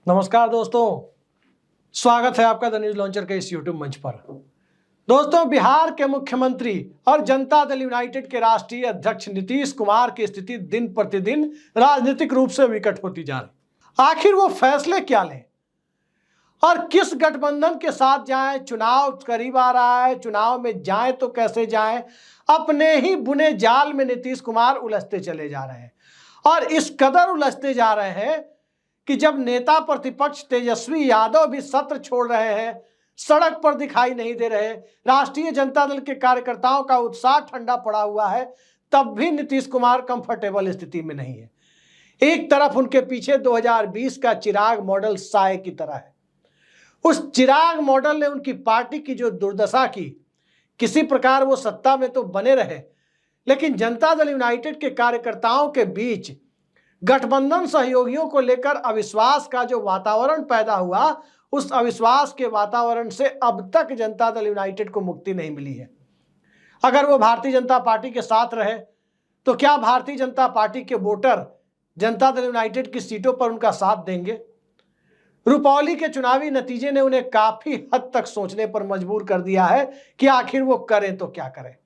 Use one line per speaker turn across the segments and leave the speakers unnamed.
नमस्कार दोस्तों, स्वागत है आपका द न्यूज लॉन्चर के इस यूट्यूब मंच पर। दोस्तों, बिहार के मुख्यमंत्री और जनता दल यूनाइटेड के राष्ट्रीय अध्यक्ष नीतीश कुमार की स्थिति दिन प्रतिदिन राजनीतिक रूप से विकट होती जा रही। आखिर वो फैसले क्या लें और किस गठबंधन के साथ जाएं? चुनाव करीब आ रहा है, चुनाव में जाएं तो कैसे जाएं? अपने ही बुने जाल में नीतीश कुमार उलझते चले जा रहे हैं और इस कदर उलझते जा रहे हैं कि जब नेता प्रतिपक्ष तेजस्वी यादव भी सत्र छोड़ रहे हैं, सड़क पर दिखाई नहीं दे रहे, राष्ट्रीय जनता दल के कार्यकर्ताओं का उत्साह ठंडा पड़ा हुआ है, तब भी नीतीश कुमार कंफर्टेबल स्थिति में नहीं है। एक तरफ उनके पीछे 2020 का चिराग मॉडल साए की तरह है। उस चिराग मॉडल ने उनकी पार्टी की जो दुर्दशा की, किसी प्रकार वो सत्ता में तो बने रहे, लेकिन जनता दल यूनाइटेड के कार्यकर्ताओं के बीच गठबंधन सहयोगियों को लेकर अविश्वास का जो वातावरण पैदा हुआ, उस अविश्वास के वातावरण से अब तक जनता दल यूनाइटेड को मुक्ति नहीं मिली है। अगर वो भारतीय जनता पार्टी के साथ रहे तो क्या भारतीय जनता पार्टी के वोटर जनता दल यूनाइटेड की सीटों पर उनका साथ देंगे? रुपौली के चुनावी नतीजे ने उन्हें काफी हद तक सोचने पर मजबूर कर दिया है कि आखिर वो करें तो क्या करें।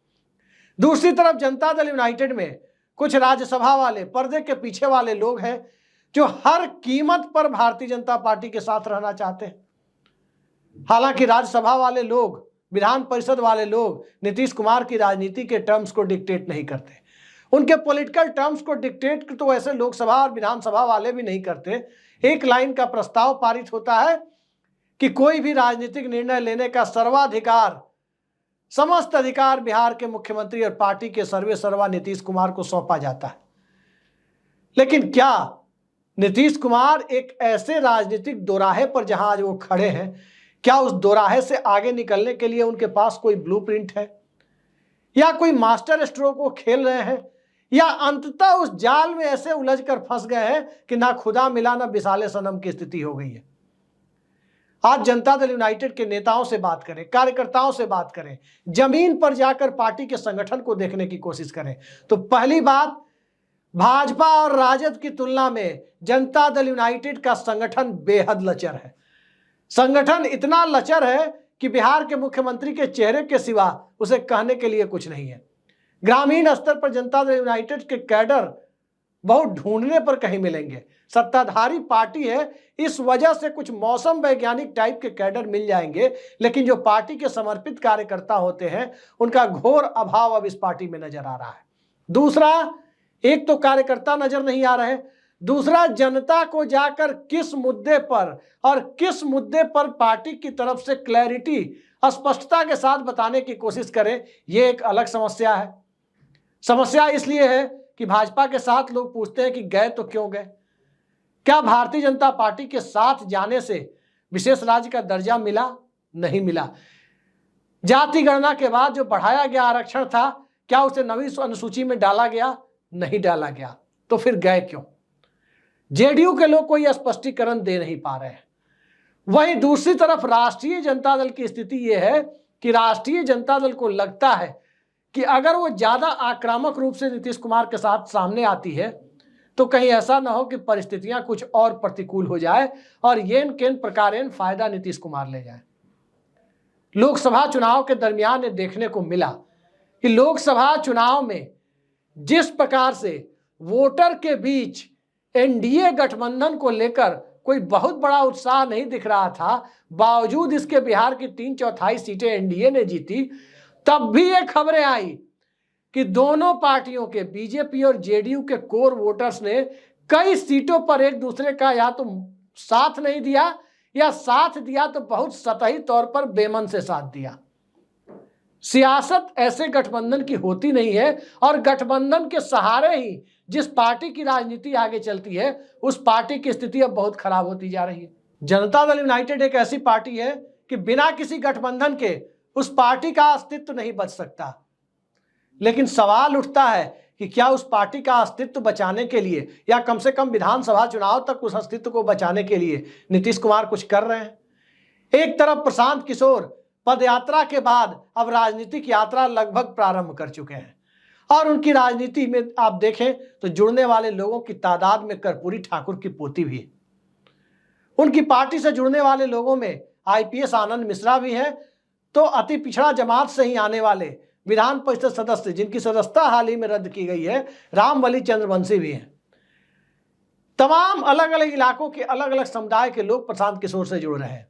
दूसरी तरफ जनता दल यूनाइटेड में कुछ राज्यसभा वाले, पर्दे के पीछे वाले लोग हैं जो हर कीमत पर भारतीय जनता पार्टी के साथ रहना चाहते हैं। हालांकि राज्यसभा वाले लोग, विधान परिषद वाले लोग नीतीश कुमार की राजनीति के टर्म्स को डिक्टेट नहीं करते। उनके पॉलिटिकल टर्म्स को डिक्टेट तो ऐसे लोकसभा और विधानसभा वाले भी नहीं करते। एक लाइन का प्रस्ताव पारित होता है कि कोई भी राजनीतिक निर्णय लेने का सर्वाधिकार, समस्त अधिकार बिहार के मुख्यमंत्री और पार्टी के सर्वे सर्वा नीतीश कुमार को सौंपा जाता है। लेकिन क्या नीतीश कुमार एक ऐसे राजनीतिक दोराहे पर जहां आज वो खड़े हैं, क्या उस दोराहे से आगे निकलने के लिए उनके पास कोई ब्लूप्रिंट है, या कोई मास्टर स्ट्रोक वो खेल रहे हैं, या अंततः उस जाल में ऐसे उलझकर फंस गए हैं कि ना खुदा मिला ना बिसाले सनम की स्थिति हो गई है। आज जनता दल यूनाइटेड के नेताओं से बात करें, कार्यकर्ताओं से बात करें, जमीन पर जाकर पार्टी के संगठन को देखने की कोशिश करें, तो पहली बात, भाजपा और राजद की तुलना में जनता दल यूनाइटेड का संगठन बेहद लचर है। संगठन इतना लचर है कि बिहार के मुख्यमंत्री के चेहरे के सिवा उसे कहने के लिए कुछ नहीं है। ग्रामीण स्तर पर जनता दल यूनाइटेड के कैडर बहुत ढूंढने पर कहीं मिलेंगे। सत्ताधारी पार्टी है, इस वजह से कुछ मौसम वैज्ञानिक टाइप के कैडर मिल जाएंगे, लेकिन जो पार्टी के समर्पित कार्यकर्ता होते हैं उनका घोर अभाव अब इस पार्टी में नजर आ रहा है। दूसरा, एक तो कार्यकर्ता नजर नहीं आ रहे, दूसरा जनता को जाकर किस मुद्दे पर और किस मुद्दे पर पार्टी की तरफ से क्लैरिटी, स्पष्टता के साथ बताने की कोशिश करें, यह एक अलग समस्या है। समस्या इसलिए है कि भाजपा के साथ लोग पूछते हैं कि गए तो क्यों गए। क्या भारतीय जनता पार्टी के साथ जाने से विशेष राज्य का दर्जा मिला? नहीं मिला। जाति गणना के बाद जो बढ़ाया गया आरक्षण था, क्या उसे नवीं अनुसूची में डाला गया? नहीं डाला गया। तो फिर गए क्यों? जेडीयू के लोग कोई स्पष्टीकरण दे नहीं पा रहे हैं। वहीं दूसरी तरफ राष्ट्रीय जनता दल की स्थिति यह है कि राष्ट्रीय जनता दल को लगता है कि अगर वो ज्यादा आक्रामक रूप से नीतीश कुमार के साथ सामने आती है तो कहीं ऐसा ना हो कि परिस्थितियां कुछ और प्रतिकूल हो जाए और येन केन प्रकारेण फायदा नीतीश कुमार ले जाए। लोकसभा चुनाव के दरमियान ये देखने को मिला कि लोकसभा चुनाव में जिस प्रकार से वोटर के बीच एनडीए गठबंधन को लेकर कोई बहुत बड़ा उत्साह नहीं दिख रहा था, बावजूद इसके बिहार की 3/4 सीटें एनडीए ने जीती, तब भी ये खबरें आई कि दोनों पार्टियों के, बीजेपी और जेडीयू के कोर वोटर्स ने कई सीटों पर एक दूसरे का या तो साथ नहीं दिया या साथ दिया तो बहुत सतही तौर पर बेमन से साथ दिया। सियासत ऐसे गठबंधन की होती नहीं है और गठबंधन के सहारे ही जिस पार्टी की राजनीति आगे चलती है, उस पार्टी की स्थिति अब बहुत खराब होती जा रही है। जनता दल यूनाइटेड एक ऐसी पार्टी है कि बिना किसी गठबंधन के उस पार्टी का अस्तित्व नहीं बच सकता। लेकिन सवाल उठता है कि क्या उस पार्टी का अस्तित्व बचाने के लिए या कम से कम विधानसभा चुनाव तक उस अस्तित्व को बचाने के लिए नीतीश कुमार कुछ कर रहे हैं? एक तरफ प्रशांत किशोर पदयात्रा के बाद अब राजनीतिक यात्रा लगभग प्रारंभ कर चुके हैं और उनकी राजनीति में आप देखें तो जुड़ने वाले लोगों की तादाद में कर्पूरी ठाकुर की पोती भी है। उनकी पार्टी से जुड़ने वाले लोगों में आईपीएस आनंद मिश्रा भी हैं, तो अति पिछड़ा जमात से ही आने वाले विधान परिषद सदस्य जिनकी सदस्यता हाल ही में रद्द की गई है, रामबली चंद्रवंशी भी हैं। तमाम अलग अलग इलाकों के अलग अलग समुदाय के लोग प्रशांत किशोर से जुड़ रहे हैं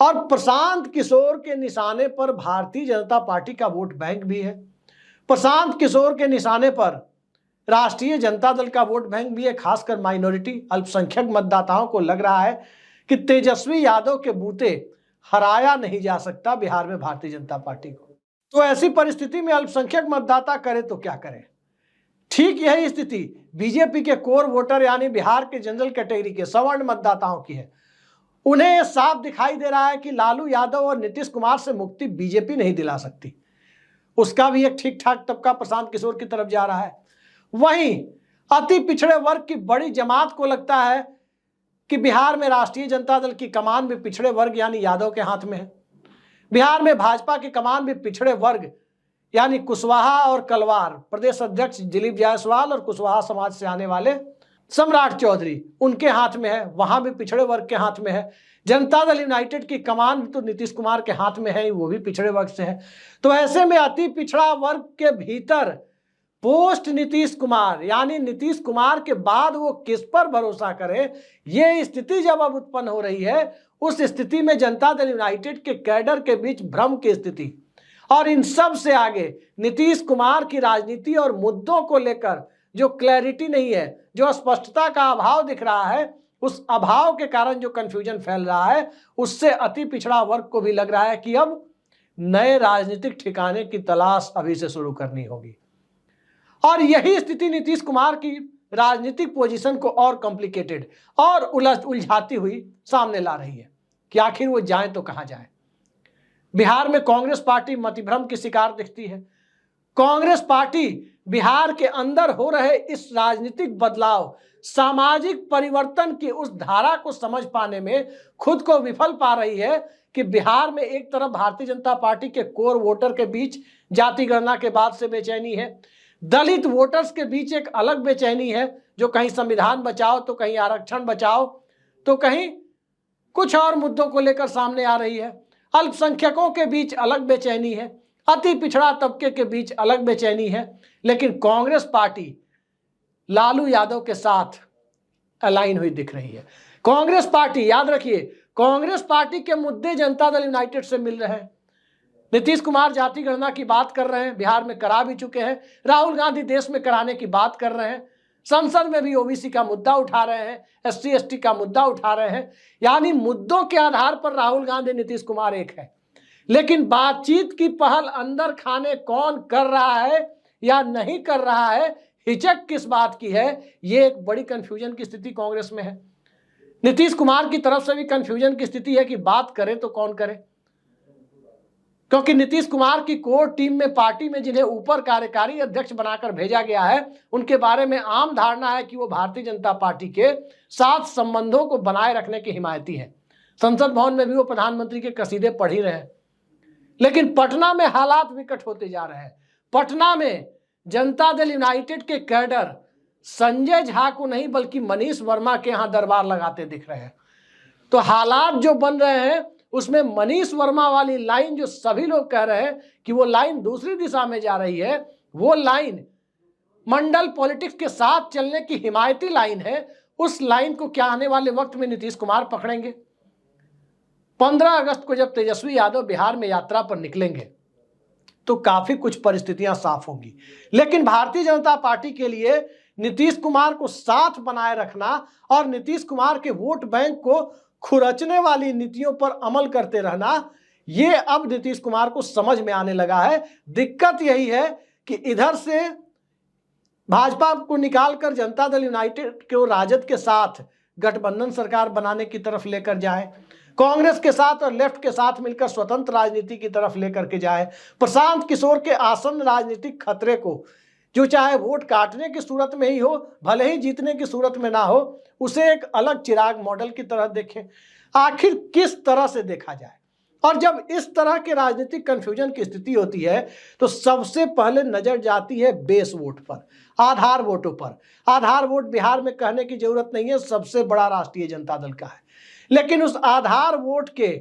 और प्रशांत किशोर के निशाने पर भारतीय जनता पार्टी का वोट बैंक भी है। प्रशांत किशोर के निशाने पर राष्ट्रीय जनता दल का वोट बैंक भी है। खासकर माइनॉरिटी अल्पसंख्यक मतदाताओं को लग रहा है कि तेजस्वी यादव के बूते हराया नहीं जा सकता बिहार में भारतीय जनता पार्टी को। तो ऐसी परिस्थिति में अल्पसंख्यक मतदाता करे तो क्या करे। ठीक यही स्थिति बीजेपी के कोर वोटर यानी बिहार के जनरल कैटेगरी के सवर्ण मतदाताओं की है। उन्हें साफ दिखाई दे रहा है कि लालू यादव और नीतीश कुमार से मुक्ति बीजेपी नहीं दिला सकती। उसका भी एक ठीक ठाक तबका प्रशांत किशोर की तरफ जा रहा है। वहीं अति पिछड़े वर्ग की बड़ी जमात को लगता है कि बिहार में राष्ट्रीय जनता दल की कमान भी पिछड़े वर्ग यानी यादव के हाथ में है। बिहार में भाजपा की कमान भी पिछड़े वर्ग यानी कुशवाहा और कलवार प्रदेश अध्यक्ष दिलीप जायसवाल और कुशवाहा समाज से आने वाले सम्राट चौधरी उनके हाथ में है। वहां भी पिछड़े वर्ग के हाथ में है। जनता दल यूनाइटेड की कमान भी तो नीतीश कुमार के हाथ में है, वो भी पिछड़े वर्ग से है। तो ऐसे में अति पिछड़ा वर्ग के भीतर पोस्ट नीतीश कुमार यानी नीतीश कुमार के बाद वो किस पर भरोसा करे, ये स्थिति जब अब उत्पन्न हो रही है, उस स्थिति में जनता दल यूनाइटेड के कैडर के बीच भ्रम की स्थिति और इन सब से आगे नीतीश कुमार की राजनीति और मुद्दों को लेकर जो क्लैरिटी नहीं है, जो स्पष्टता का अभाव दिख रहा है, उस अभाव के कारण जो कंफ्यूजन फैल रहा है, उससे अति पिछड़ा वर्ग को भी लग रहा है कि अब नए राजनीतिक ठिकाने की तलाश अभी से शुरू करनी होगी। और यही स्थिति नीतीश कुमार की राजनीतिक पोजीशन को और कॉम्प्लिकेटेड और उलझाती हुई सामने ला रही है कि आखिर वो जाए तो कहां जाए। बिहार में कांग्रेस पार्टी मतिभ्रम की शिकार दिखती है। कांग्रेस पार्टी बिहार के अंदर हो रहे इस राजनीतिक बदलाव, सामाजिक परिवर्तन की उस धारा को समझ पाने में खुद को विफल पा रही है कि बिहार में एक तरफ भारतीय जनता पार्टी के कोर वोटर के बीच जाति गणना के बाद से बेचैनी है, दलित वोटर्स के बीच एक अलग बेचैनी है जो कहीं संविधान बचाओ तो कहीं आरक्षण बचाओ तो कहीं कुछ और मुद्दों को लेकर सामने आ रही है, अल्पसंख्यकों के बीच अलग बेचैनी है, अति पिछड़ा तबके के बीच अलग बेचैनी है। लेकिन कांग्रेस पार्टी लालू यादव के साथ अलाइन हुई दिख रही है। कांग्रेस पार्टी, याद रखिए, कांग्रेस पार्टी के मुद्दे जनता दल यूनाइटेड से मिल रहे हैं। नीतीश कुमार जाति गणना की बात कर रहे हैं, बिहार में करा भी चुके हैं। राहुल गांधी देश में कराने की बात कर रहे हैं, संसद में भी ओबीसी का मुद्दा उठा रहे हैं, एससी एसटी का मुद्दा उठा रहे हैं। यानी मुद्दों के आधार पर राहुल गांधी नीतीश कुमार एक है, लेकिन बातचीत की पहल अंदर खाने कौन कर रहा है या नहीं कर रहा है, हिचक किस बात की है, ये एक बड़ी कंफ्यूजन की स्थिति कांग्रेस में है। नीतीश कुमार की तरफ से भी कंफ्यूजन की स्थिति है कि बात करे तो कौन करे, क्योंकि नीतीश कुमार की कोर टीम में, पार्टी में जिन्हें ऊपर कार्यकारी अध्यक्ष बनाकर भेजा गया है, उनके बारे में आम धारणा है कि वो भारतीय जनता पार्टी के साथ संबंधों को बनाए रखने के हिमायती हैं। संसद भवन में भी वो प्रधानमंत्री के कसीदे पढ़ ही रहे हैं। लेकिन पटना में हालात विकट होते जा रहे हैं। पटना में जनता दल यूनाइटेड के कैडर संजय झा को नहीं बल्कि मनीष वर्मा के यहाँ दरबार लगाते दिख रहे हैं। तो हालात जो बन रहे हैं उसमें मनीष वर्मा वाली लाइन, जो सभी लोग कह रहे हैं कि वो लाइन दूसरी दिशा में जा रही है, वो लाइन मंडल पॉलिटिक्स के साथ चलने की हिमायती लाइन है। उस लाइन को क्या आने वाले वक्त में नीतीश कुमार पकड़ेंगे? 15 अगस्त को जब तेजस्वी यादव बिहार में यात्रा पर निकलेंगे तो काफी कुछ परिस्थितियां साफ होंगी। लेकिन भारतीय जनता पार्टी के लिए नीतीश कुमार को साथ बनाए रखना और नीतीश कुमार के वोट बैंक को खुरचने वाली नीतियों पर अमल करते रहना, ये अब नीतीश कुमार को समझ में आने लगा है। दिक्कत यही है कि इधर से भाजपा को निकालकर जनता दल यूनाइटेड को राजद के साथ गठबंधन सरकार बनाने की तरफ लेकर जाए, कांग्रेस के साथ और लेफ्ट के साथ मिलकर स्वतंत्र राजनीति की तरफ लेकर के जाए, प्रशांत किशोर के आसन्न राजनीतिक खतरे को, जो चाहे वोट काटने की सूरत में ही हो, भले ही जीतने की सूरत में ना हो, उसे एक अलग चिराग मॉडल की तरह देखें। आखिर किस तरह से देखा जाए? और जब इस तरह के राजनीतिक कंफ्यूजन की स्थिति होती है तो सबसे पहले नजर जाती है बेस वोट पर, आधार वोटों पर। आधार वोट बिहार में कहने की जरूरत नहीं है, सबसे बड़ा राष्ट्रीय जनता दल का है। लेकिन उस आधार वोट के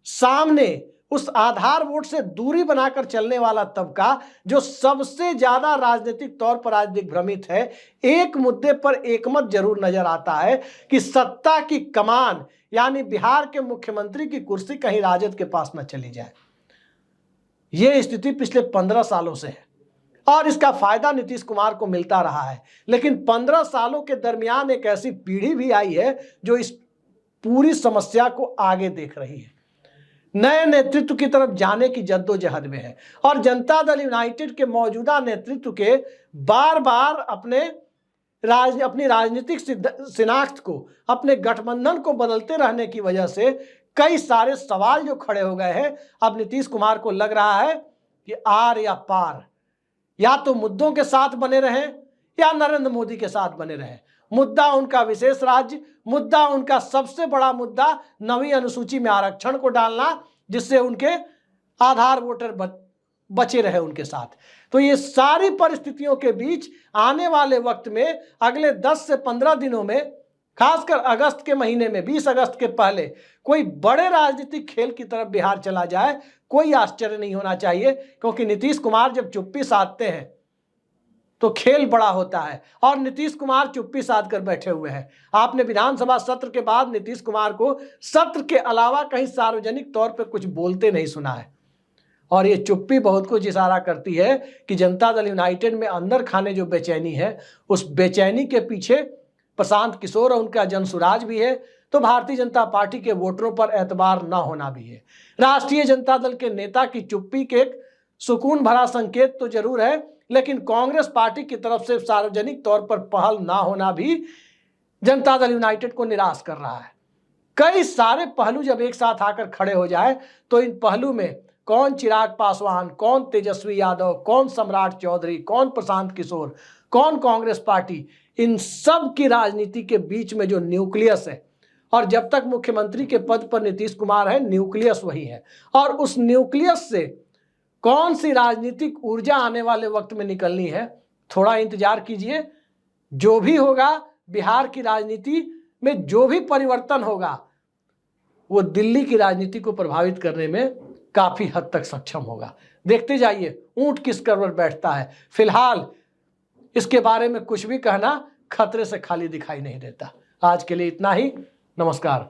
सामने, उस आधार वोट से दूरी बनाकर चलने वाला तबका जो सबसे ज्यादा राजनीतिक तौर पर आज दिग्भ्रमित है, एक मुद्दे पर एकमत जरूर नजर आता है कि सत्ता की कमान यानी बिहार के मुख्यमंत्री की कुर्सी कहीं राजद के पास न चली जाए। यह स्थिति पिछले 15 सालों से है और इसका फायदा नीतीश कुमार को मिलता रहा है। लेकिन 15 सालों के दरमियान एक ऐसी पीढ़ी भी आई है जो इस पूरी समस्या को आगे देख रही है, नए नेतृत्व की तरफ जाने की जद्दोजहद में है। और जनता दल यूनाइटेड के मौजूदा नेतृत्व के बार बार अपनी राजनीतिक शिनाख्त को, अपने गठबंधन को बदलते रहने की वजह से कई सारे सवाल जो खड़े हो गए हैं। अब नीतीश कुमार को लग रहा है कि आर या पार, या तो मुद्दों के साथ बने रहें या नरेंद्र मोदी के साथ बने रहें। मुद्दा उनका विशेष राज्य, मुद्दा उनका सबसे बड़ा मुद्दा 9वीं अनुसूची में आरक्षण को डालना, जिससे उनके आधार वोटर बचे रहे उनके साथ। तो ये सारी परिस्थितियों के बीच आने वाले वक्त में, अगले 10 से 15 दिनों में, खासकर अगस्त के महीने में, 20 अगस्त के पहले कोई बड़े राजनीतिक खेल की तरफ बिहार चला जाए, कोई आश्चर्य नहीं होना चाहिए। क्योंकि नीतीश कुमार जब चुप्पी साधते हैं तो खेल बड़ा होता है, और नीतीश कुमार चुप्पी साध कर बैठे हुए हैं। आपने विधानसभा सत्र के बाद नीतीश कुमार को सत्र के अलावा कहीं सार्वजनिक तौर पर कुछ बोलते नहीं सुना है। और ये चुप्पी बहुत कुछ इशारा करती है कि जनता दल यूनाइटेड में अंदर खाने जो बेचैनी है, उस बेचैनी के पीछे प्रशांत किशोर और उनका जनसुराज भी है, तो भारतीय जनता पार्टी के वोटरों पर एतबार न होना भी है। राष्ट्रीय जनता दल के नेता की चुप्पी के एक सुकून भरा संकेत तो जरूर है, लेकिन कांग्रेस पार्टी की तरफ से सार्वजनिक तौर पर पहल ना होना भी जनता दल यूनाइटेड को निराश कर रहा है। कई सारे पहलू जब एक साथ आकर खड़े हो जाए तो इन पहलू में कौन चिराग पासवान, कौन तेजस्वी यादव, कौन सम्राट चौधरी, कौन प्रशांत किशोर, कौन कांग्रेस पार्टी, इन सब की राजनीति के बीच में जो न्यूक्लियस है, और जब तक मुख्यमंत्री के पद पर नीतीश कुमार है, न्यूक्लियस वही है। और उस न्यूक्लियस से कौन सी राजनीतिक ऊर्जा आने वाले वक्त में निकलनी है, थोड़ा इंतजार कीजिए। जो भी होगा, बिहार की राजनीति में जो भी परिवर्तन होगा, वो दिल्ली की राजनीति को प्रभावित करने में काफी हद तक सक्षम होगा। देखते जाइए ऊंट किस कर पर बैठता है। फिलहाल इसके बारे में कुछ भी कहना खतरे से खाली दिखाई नहीं देता। आज के लिए इतना ही। नमस्कार।